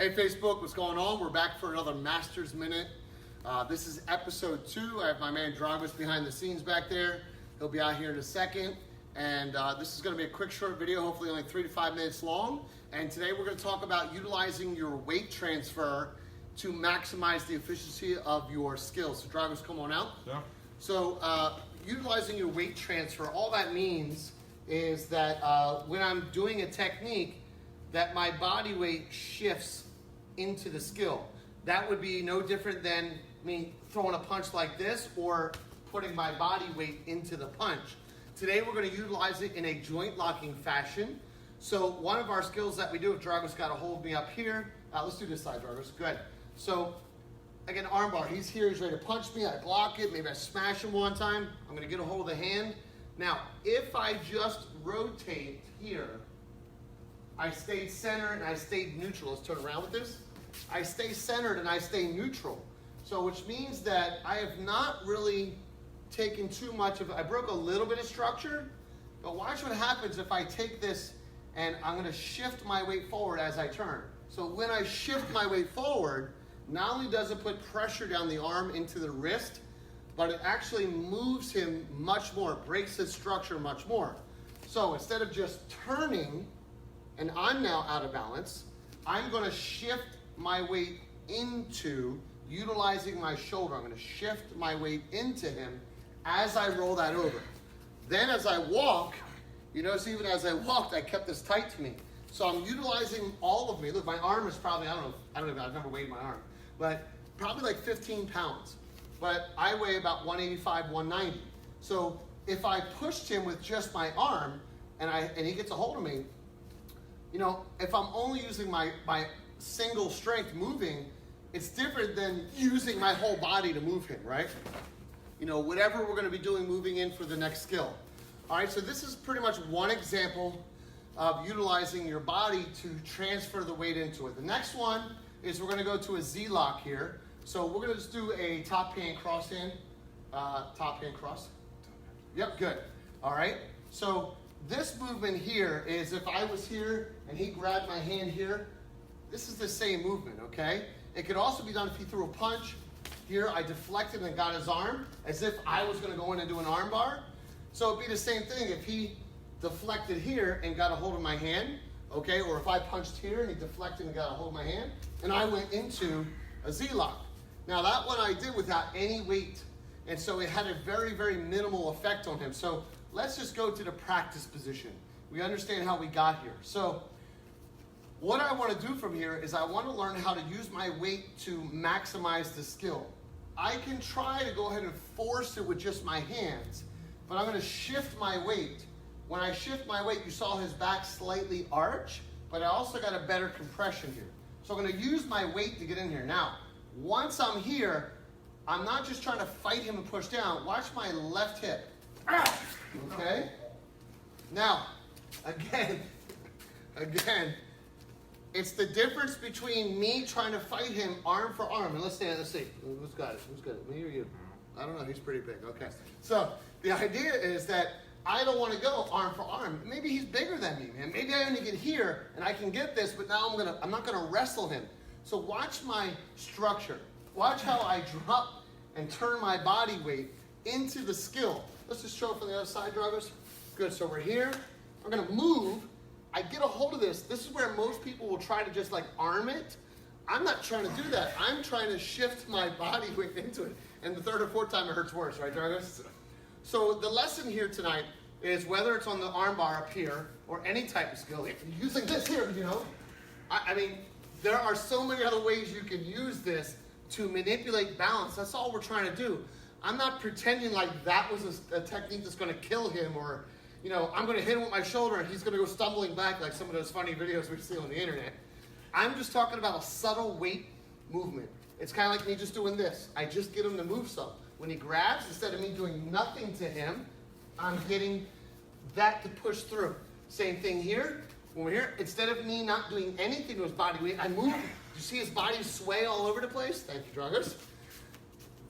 Hey Facebook, what's going on? We're back for another Masters Minute. This is episode 2. I have my man Dragos behind the scenes back there. He'll be out here in a second. And this is going to be a quick short video, hopefully only 3 to 5 minutes long. And today we're going to talk about utilizing your weight transfer to maximize the efficiency of your skills. So Dragos, come on out. Yeah. So utilizing your weight transfer, all that means is that when I'm doing a technique, that my body weight shifts into the skill. That would be no different than me throwing a punch like this or putting my body weight into the punch. Today we're going to utilize it in a joint locking fashion. So one of our skills that we do, if Dragos got to hold me up here, let's do this side, Dragos, good. So again, armbar, he's here, he's ready to punch me, I block it, maybe I smash him one time, I'm going to get a hold of the hand. Now, if I just rotate here, I stayed centered and I stayed neutral. Let's turn around with this. I stay centered and I stay neutral. So which means that I have not really taken too much of it. I broke a little bit of structure, but watch what happens if I take this and I'm going to shift my weight forward as I turn. So when I shift my weight forward, not only does it put pressure down the arm into the wrist, but it actually moves him much more, breaks his structure much more. So instead of just turning, and I'm now out of balance, I'm going to shift my weight into utilizing my shoulder. I'm going to shift my weight into him as I roll that over. Then as I walk, you notice even as I walked, I kept this tight to me. So I'm utilizing all of me. Look, my arm is probably, I don't know, I've never weighed my arm, but probably like 15 pounds. But I weigh about 185, 190. So if I pushed him with just my arm and he gets a hold of me, you know, if I'm only using my single strength moving, it's different than using my whole body to move him, right? You know, whatever we're going to be doing moving in for the next skill. All right, so this is pretty much one example of utilizing your body to transfer the weight into it. The next one is we're going to go to a Z-lock here. So we're going to just do a top hand cross hand. Top hand cross. Yep, good. All right, so this movement here is if I was here and he grabbed my hand here, this is the same movement, okay? It could also be done if he threw a punch. Here I deflected and got his arm as if I was going to go in and do an arm bar. So it'd be the same thing if he deflected here and got a hold of my hand, okay? Or if I punched here and he deflected and got a hold of my hand, and I went into a Z-lock. Now that one I did without any weight, and so it had a very, very minimal effect on him. So let's just go to the practice position. We understand how we got here. So what I want to do from here is I want to learn how to use my weight to maximize the skill. I can try to go ahead and force it with just my hands, but I'm going to shift my weight. When I shift my weight, you saw his back slightly arch, but I also got a better compression here. So I'm going to use my weight to get in here. Now, once I'm here, I'm not just trying to fight him and push down. Watch my left hip. Okay? Now, again, it's the difference between me trying to fight him arm for arm. And let's see. Who's got it? Who's got it? Me or you? I don't know. He's pretty big. Okay. So the idea is that I don't want to go arm for arm. Maybe he's bigger than me, man. Maybe I only get here and I can get this, but now I'm not gonna wrestle him. So watch my structure. Watch how I drop and turn my body weight into the skill. Let's just show it from the other side, Dragos. Good, so we're here. I'm gonna move. I get a hold of this. This is where most people will try to just like arm it. I'm not trying to do that. I'm trying to shift my body weight into it. And the third or fourth time it hurts worse, right, Dragos? So the lesson here tonight is whether it's on the arm bar up here or any type of skill, using this here, you know. I mean, there are so many other ways you can use this to manipulate balance. That's all we're trying to do. I'm not pretending like that was a technique that's going to kill him, or, you know, I'm going to hit him with my shoulder and he's going to go stumbling back like some of those funny videos we see on the internet. I'm just talking about a subtle weight movement. It's kind of like me just doing this. I just get him to move some. When he grabs, instead of me doing nothing to him, I'm getting that to push through. Same thing here. When we're here, instead of me not doing anything to his body weight, I move. You see his body sway all over the place? Thank you, Dragos.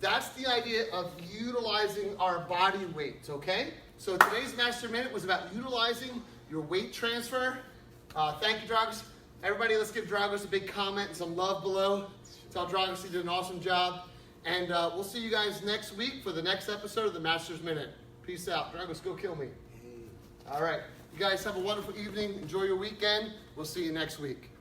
That's the idea of utilizing our body weight, okay? So today's Master Minute was about utilizing your weight transfer. Thank you, Dragos. Everybody, let's give Dragos a big comment and some love below. Tell Dragos he did an awesome job. And we'll see you guys next week for the next episode of the Master's Minute. Peace out. Dragos, go kill me. All right. You guys have a wonderful evening. Enjoy your weekend. We'll see you next week.